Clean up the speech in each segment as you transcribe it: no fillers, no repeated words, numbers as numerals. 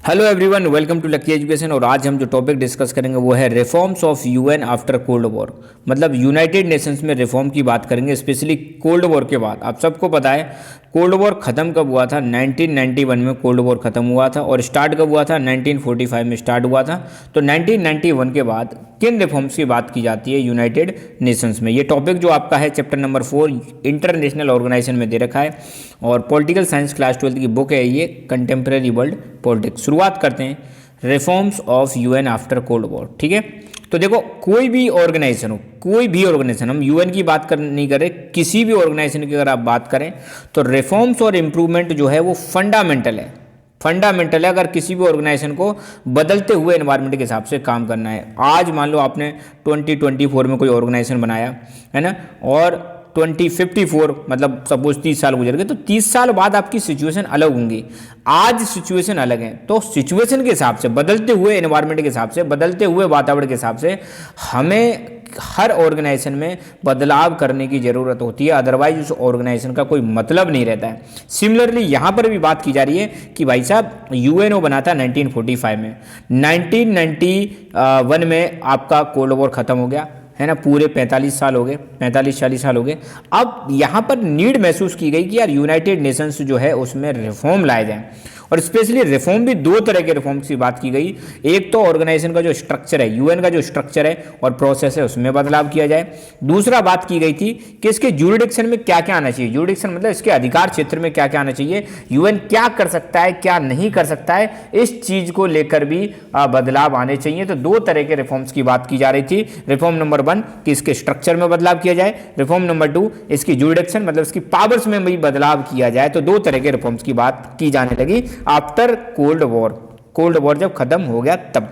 Hello everyone, welcome to lucky education. और आज हम जो टॉपिक डिस्कस करेंगे वो है reforms of UN after cold war. मतलब यूनाइटेड नेशंस में रिफॉर्म की बात करेंगे, स्पेशली कोल्ड वॉर के बाद। आप सबको पता है कोल्ड वॉर ख़त्म कब हुआ था। 1991 में कोल्ड वॉर ख़त्म हुआ था और स्टार्ट कब हुआ था, 1945 में स्टार्ट हुआ था। तो 1991 के बाद किन रिफॉर्म्स की बात की जाती है यूनाइटेड नेशंस में, ये टॉपिक जो आपका है चैप्टर नंबर 4 इंटरनेशनल ऑर्गेनाइजेशन में दे रखा है और पॉलिटिकल साइंस क्लास 12 की बुक है ये, कंटेम्प्रेरी वर्ल्ड पॉलिटिक्स। शुरुआत करते हैं reforms of UN after cold war. ठीक है, तो देखो कोई भी ऑर्गेनाइजेशन हो, कोई भी ऑर्गेनाइजेशन, हम यूएन की बात नहीं कर रहे, किसी भी ऑर्गेनाइजेशन की अगर आप बात करें तो रिफॉर्म्स और इम्प्रूवमेंट जो है वो फंडामेंटल है। फंडामेंटल है अगर किसी भी ऑर्गेनाइजेशन को बदलते हुए एनवायरनमेंट के हिसाब से काम करना है। आज मान लो आपने 2024 में कोई ऑर्गेनाइजेशन बनाया है ना, और 2054 मतलब सपोज 30 साल गुजर गए, तो 30 साल बाद आपकी सिचुएशन अलग होंगी। आज सिचुएशन अलग है, तो सिचुएशन के हिसाब से, बदलते हुए एनवायरनमेंट के हिसाब से, बदलते हुए वातावरण के हिसाब से हमें हर ऑर्गेनाइजेशन में बदलाव करने की ज़रूरत होती है, अदरवाइज उस ऑर्गेनाइजेशन का कोई मतलब नहीं रहता है। सिमिलरली यहाँ पर भी बात की जा रही है कि भाई साहब यूएनओ बना था 1945 में, 1991 में आपका कोल्ड वॉर ख़त्म हो गया है ना, पूरे 45 साल हो गए, 45-40 साल हो गए। अब यहाँ पर नीड महसूस की गई कि यार यूनाइटेड नेशंस जो है उसमें रिफॉर्म लाए जाएं, और स्पेशली रिफॉर्म भी दो तरह के रिफॉर्म्स की बात की गई। एक तो ऑर्गेनाइजेशन का जो स्ट्रक्चर है, यूएन का जो स्ट्रक्चर है और प्रोसेस है, उसमें बदलाव किया जाए। दूसरा बात की गई थी कि इसके ज्यूरिडिक्शन में क्या क्या आना चाहिए। ज्यूरिडिक्शन मतलब इसके अधिकार क्षेत्र में क्या क्या आना चाहिए, यूएन क्या कर सकता है क्या नहीं कर सकता है, इस चीज को लेकर भी बदलाव आने चाहिए। तो दो तरह के रिफॉर्म्स की बात की जा रही थी। रिफॉर्म नंबर 1 कि इसके स्ट्रक्चर में बदलाव किया जाए, रिफॉर्म नंबर 2 इसकी ज्यूरिडिक्शन मतलब इसकी पावर्स में भी बदलाव किया जाए। तो दो तरह के रिफॉर्म्स की बात की जाने लगी after cold war. Cold war जब खत्म हो गया तब।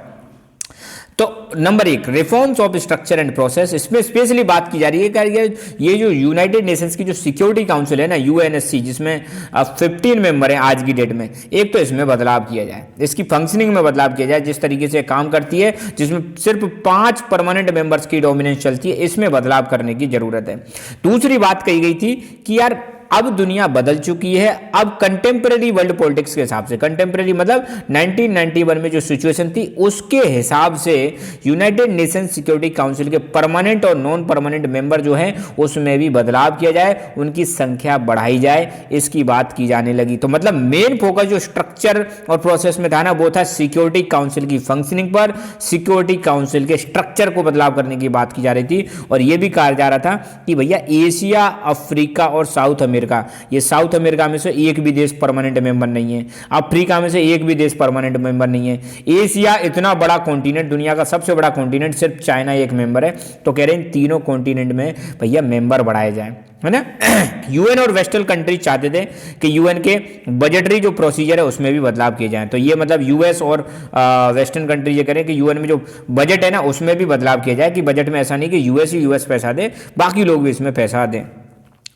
तो number 1 reforms of structure and process, इसमें स्पेशली बात की जा रही है कि ये जो यूनाइटेड नेशंस की जो सिक्योरिटी काउंसिल है ना, यूएनएससी, जिसमें 15 मेंबर हैं आज की डेट में, एक तो इसमें बदलाव किया जाए, इसकी फंक्शनिंग में बदलाव किया जाए, जिस तरीके से काम करती है जिसमें सिर्फ 5 परमानेंट मेंबर्स की डोमिनेंस चलती है, इसमें बदलाव करने की जरूरत है। दूसरी बात कही गई थी कि यार अब दुनिया बदल चुकी है, अब कंटेम्प्रेरी वर्ल्ड पॉलिटिक्स के हिसाब से, कंटेम्प्रेरी मतलब 1991 में जो सिचुएशन थी उसके हिसाब से यूनाइटेड नेशन सिक्योरिटी काउंसिल के परमानेंट और नॉन परमानेंट मेंबर जो हैं उसमें भी बदलाव किया जाए, उनकी संख्या बढ़ाई जाए, इसकी बात की जाने लगी। तो मतलब मेन फोकस जो स्ट्रक्चर और प्रोसेस में था ना, वो था सिक्योरिटी काउंसिल की फंक्शनिंग पर, सिक्योरिटी काउंसिल के स्ट्रक्चर को बदलाव करने की बात की जा रही थी। और यह भी कहा जा रहा था कि भैया एशिया, अफ्रीका और साउथ अमेरिका, ये साउथ अमेरिका में से एक भी देश परमानेंट मेंबर नहीं है, अफ्रीका में से एक भी देश परमानेंट मेंबर नहीं है, एशिया इतना बड़ा कॉन्टिनेंट, दुनिया का सबसे बड़ा कॉन्टिनेंट, सिर्फ चाइना एक मेंबर है। तो कह रहे हैं तीनों कॉन्टिनेंट में भैया मेंबर बढ़ाए जाएं, है ना। यूएन और वेस्टर्न कंट्रीज चाहते थे कि यूएन के बजटरी जो प्रोसीजर है उसमें भी बदलाव किए जाएं। तो ये मतलब यूएस और वेस्टर्न कंट्रीज ये करें कि यूएन में जो बजट है ना उसमें भी बदलाव किया जाए, कि बजट में ऐसा नहीं कि यूएस ही यूएस पैसा दे, बाकी लोग भी इसमें पैसा दें।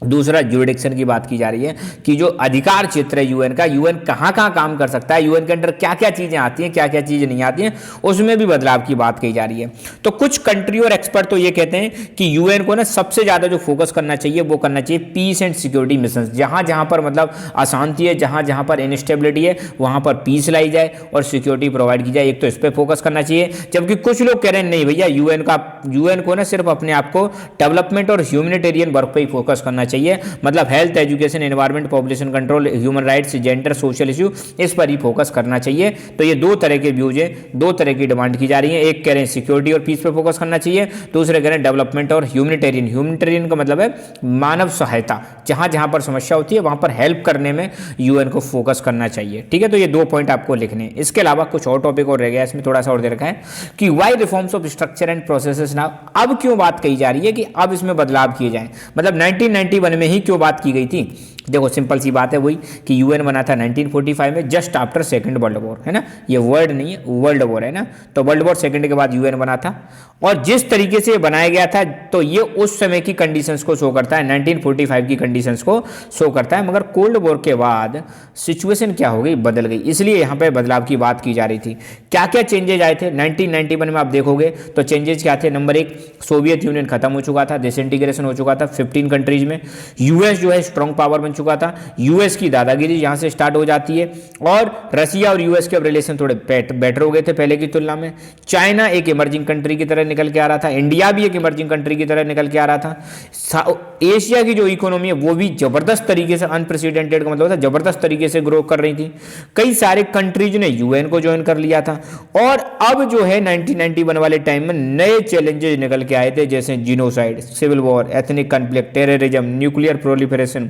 दूसरा ज्यूरिडिक्शन की बात की जा रही है कि जो अधिकार क्षेत्र है यूएन का, यूएन कहाँ कहाँ काम कर सकता है, यूएन के अंदर क्या क्या चीज़ें आती हैं, क्या क्या चीज़ें नहीं आती हैं, उसमें भी बदलाव की बात कही जा रही है। तो कुछ कंट्री और एक्सपर्ट तो ये कहते हैं कि यूएन को ना सबसे ज़्यादा जो फोकस करना चाहिए वो करना चाहिए पीस एंड सिक्योरिटी मिशन। जहाँ जहाँ पर मतलब अशांति है, जहाँ जहाँ पर इनस्टेबिलिटी है, वहाँ पर पीस लाई जाए और सिक्योरिटी प्रोवाइड की जाए, एक तो इस पर फोकस करना चाहिए। जबकि कुछ लोग कह रहे हैं नहीं भैया, यूएन को ना सिर्फ अपने आप को डेवलपमेंट और ह्यूमैनिटेरियन वर्क पर ही फोकस करना चाहिए, मतलब health, education, environment, population control, human rights, gender, social issue, इस पर ही फोकस करना चाहिए। तो ये दो तरह के व्यूज हैं, दो तरह की डिमांड की जा रही है। एक कह रहे हैं सिक्योरिटी और पीस पर फोकस करना चाहिए, दूसरे कह रहे हैं डेवलपमेंट और ह्यूमैनिटेरियन। ह्यूमैनिटेरियन का मतलब है मानव सहायता, जहां जहां पर समस्या होती है वहां पर हेल्प करने में यूएन को फोकस करना चाहिए। ठीक है, तो ये 2 पॉइंट आपको लिखने हैं। इसके अलावा कुछ और टॉपिक और रह गया, इसमें थोड़ा सा और दे रखा है कि why reforms of structure and processes now. अब क्यों बात कही जा रही है कि अब इसमें बदलाव किए जाएं, मतलब 1991 में ही क्यों बात की गई थी। देखो सिंपल सी बात है वही कि यूएन बना था 1945 में, just after second world war, है ना, ये वर्ल्ड नहीं है वर्ल्ड वॉर है ना। तो वर्ल्ड वॉर सेकंड के बाद यूएन बना था, और जिस तरीके से बनाया गया था तो ये उस समय की कंडीशंस को शो करता है, 1945 की कंडीशंस को शो करता है। मगर कोल्ड वॉर के बाद सिचुएशन क्या हो गई, बदल गई, इसलिए यहाँ पे बदलाव की बात की जा रही थी। क्या क्या चेंजेज आए थे 1991 में, आप देखोगे तो चेंजेस क्या थे। नंबर 1, सोवियत यूनियन खत्म हो चुका था, डिसइंटीग्रेशन हो चुका था 15 कंट्रीज में, यूएस जो है स्ट्रॉन्ग पावर बन चुका था, यूएस की दादागिरी यहाँ से स्टार्ट हो जाती है और रसिया और यूएस के अब रिलेशन थोड़े बेटर हो गए थे पहले की तुलना में। चाइना एक इमर्जिंग कंट्री की तरह निकल के आ रहा था, इंडिया भी एक इमर्जिंग कंट्री की तरह निकल के आ रहा था। एशिया की जो इकोनॉमी है वो भी जबरदस्त तरीके से, अनप्रेसिडेंटेड का मतलब था जबरदस्त तरीके से ग्रो कर रही थी। कई सारे कंट्रीज ने यूएन को ज्वाइन कर लिया था और अब जो है 1991 वाले टाइम में नए चैलेंजेस निकल के आए थे, जैसे genocide, civil war, ethnic conflict, terrorism, nuclear proliferation,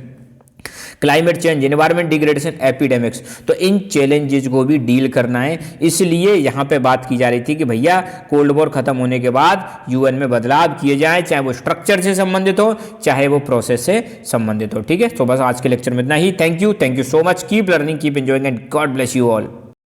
climate change, environment degradation, epidemics. तो इन चैलेंजेस को भी डील करना है, इसलिए यहाँ पे बात की जा रही थी कि भैया कोल्ड वॉर खत्म होने के बाद यूएन में बदलाव किए जाएं, चाहे वो स्ट्रक्चर से संबंधित हो चाहे वो प्रोसेस से संबंधित हो। ठीक है, तो बस आज के लेक्चर में इतना ही। Thank you so much, keep learning, keep enjoying and god bless you all.